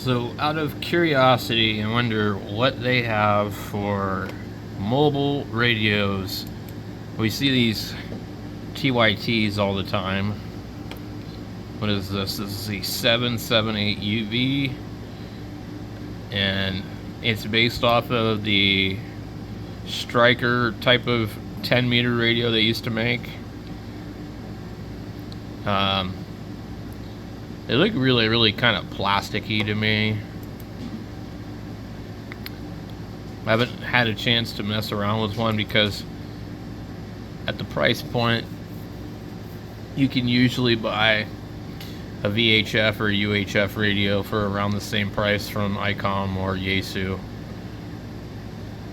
So, out of curiosity, I wonder what they have for mobile radios. We see these TYTs all the time. What is this? This is the 778 UV, and it's based off of the Striker type of 10-meter radio they used to make. They look really, really kind of plasticky to me. I haven't had a chance to mess around with one because at the price point, you can usually buy a VHF or UHF radio for around the same price from ICOM or Yaesu.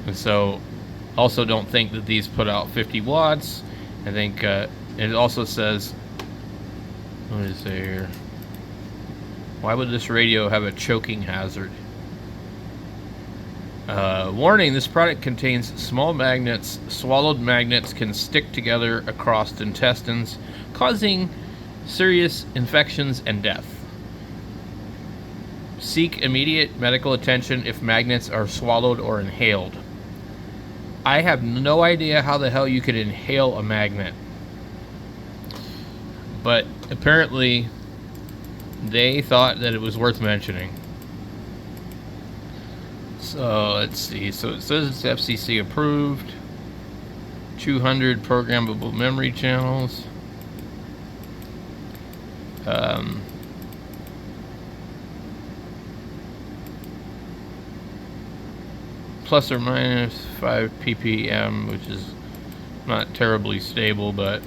And so, also don't think that these put out 50 watts. I think it also says, what is there? Why would this radio have a choking hazard? Warning, this product contains small magnets. Swallowed magnets can stick together across intestines, causing serious infections and death. Seek immediate medical attention if magnets are swallowed or inhaled. I have no idea how the hell you could inhale a magnet. But apparently they thought that it was worth mentioning. So let's see. So it says it's FCC approved. 200 programmable memory channels. Plus or minus 5 ppm, which is not terribly stable, but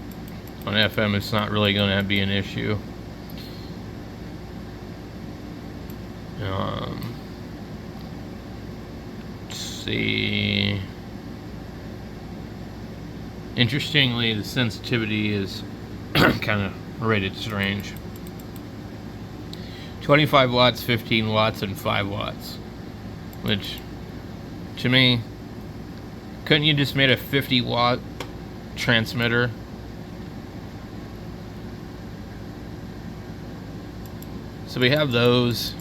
on FM it's not really going to be an issue. Let's see. Interestingly, the sensitivity is kind of rated strange. 25 watts, 15 watts, and 5 watts. Which, to me, couldn't you just made a 50 watt transmitter? So we have those,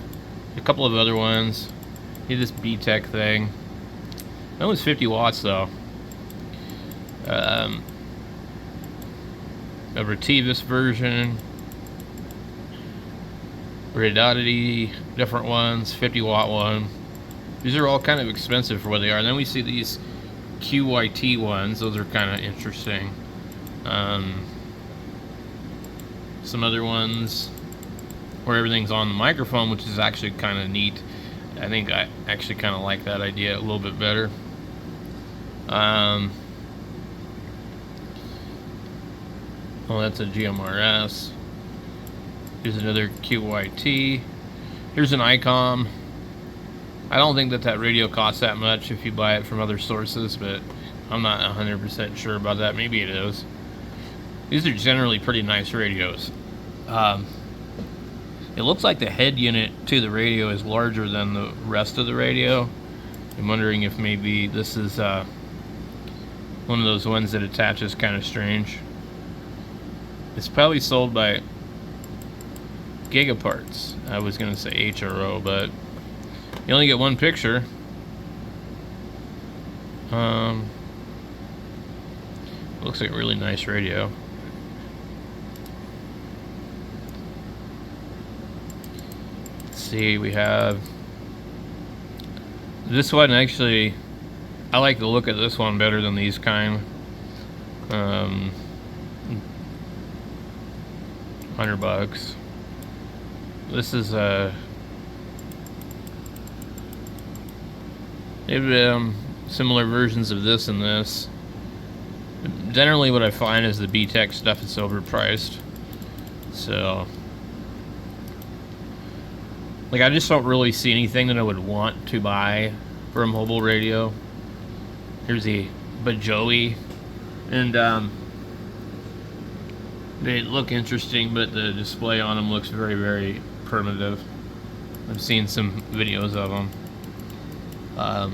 a couple of other ones. Need this B-Tech thing. That was 50 watts though. A Retivis version. Redodity, different ones, 50 watt one. These are all kind of expensive for what they are. And then we see these QYT ones. Those are kind of interesting. Some other ones where everything's on the microphone, which is actually kind of neat. I think I actually kind of like that idea a little bit better. Oh, that's a GMRS. Here's another QYT. Here's an ICOM. I don't think that radio costs that much if you buy it from other sources, but I'm not 100% sure about that. Maybe it is. These are generally pretty nice radios. It looks like the head unit to the radio is larger than the rest of the radio. I'm wondering if maybe this is one of those ones that attaches kind of strange. It's probably sold by Gigaparts. I was going to say HRO, but you only get one picture. Looks like a really nice radio. Let's see, we have this one. Actually, I like the look of this one better than these kind. $100. This is similar versions of this and this. Generally what I find is the B-Tech stuff is overpriced. So, like, I just don't really see anything that I would want to buy for a mobile radio. Here's the Bajoey, and they look interesting, but the display on them looks very, very primitive. I've seen some videos of them. I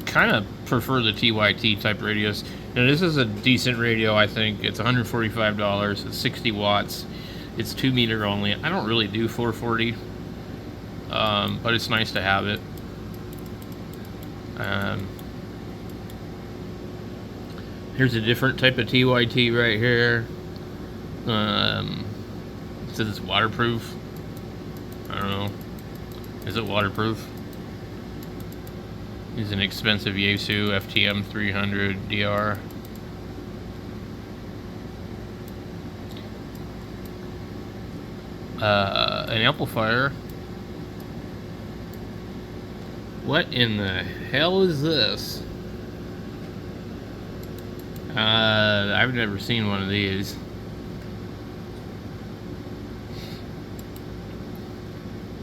kind of prefer the TYT type radios. Now, this is a decent radio, I think. It's $145. It's 60 watts. It's 2 meter only. I don't really do 440. but it's nice to have it. Here's a different type of TYT right here. It says it's waterproof. I don't know. Is it waterproof? It's an expensive Yaesu FTM 300 DR. An amplifier. What in the hell is this? I've never seen one of these.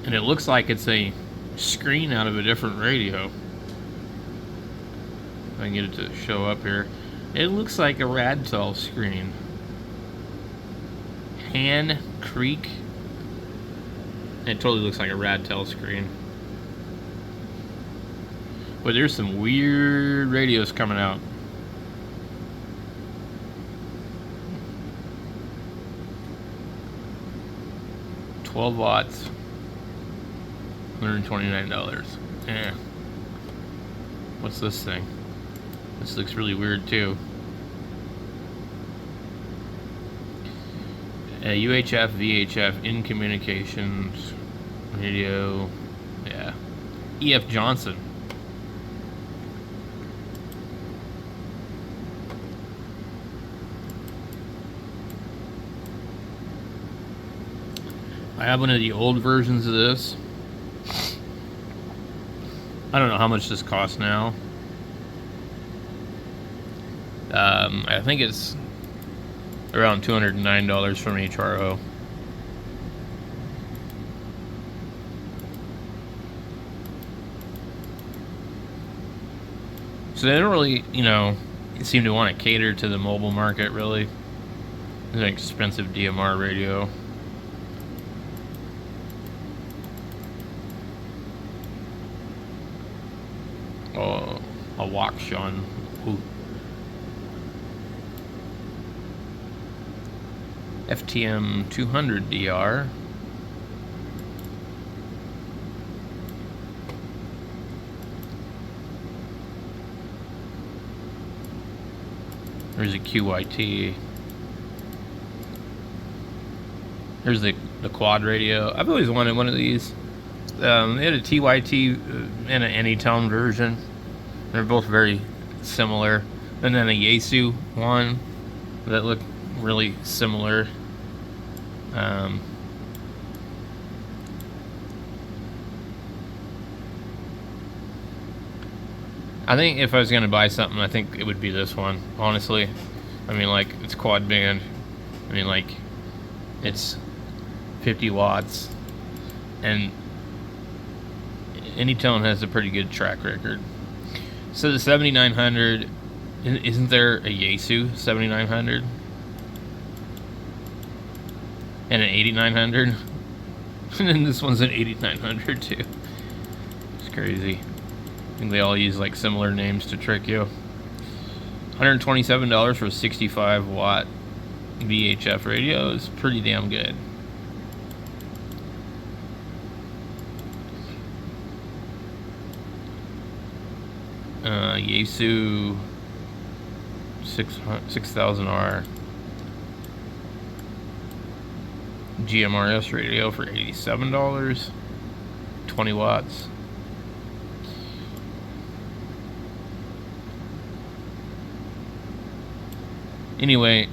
And it looks like it's a screen out of a different radio. If I can get it to show up here. It looks like a Radtel screen. Han Creek. It totally looks like a Radtel screen. But there's some weird radios coming out. $12 watts. $129. Eh. What's this thing? This looks really weird too. UHF, VHF, in communications, radio, yeah. EF Johnson. I have one of the old versions of this. I don't know how much this costs now. I think it's around $209 from HRO. So they don't really, seem to want to cater to the mobile market, really. It's an expensive DMR radio. Oh, a Wakshan. Ooh. FTM 200 DR. There's a QYT. There's the quad radio. I've always wanted one of these. They had a TYT and an Anytone version. They're both very similar. And then a Yaesu one that looked really similar. I think if I was going to buy something, I think it would be this one, honestly. I mean, like, it's quad band. I mean, like, it's 50 watts. And Anytone has a pretty good track record. So the 7900, isn't there a Yaesu 7900? And an 8900? And then this one's an 8900 too. It's crazy. I think they all use like similar names to trick you. $127 for a 65 watt VHF radio is pretty damn good. Yaesu 6000R GMRS radio for $87, 20 watts. Anyway,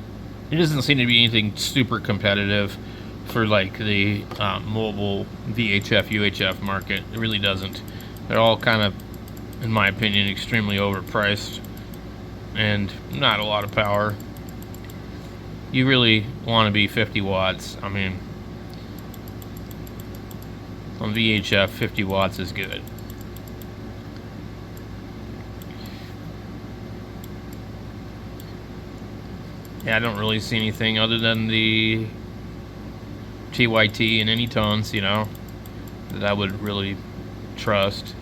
it doesn't seem to be anything super competitive for like the mobile VHF, UHF market. It really doesn't. They're all kind of, in my opinion, extremely overpriced and not a lot of power. You really want to be 50 watts. I mean, on VHF, 50 watts is good. Yeah, I don't really see anything other than the TYT and Anytones, that I would really trust.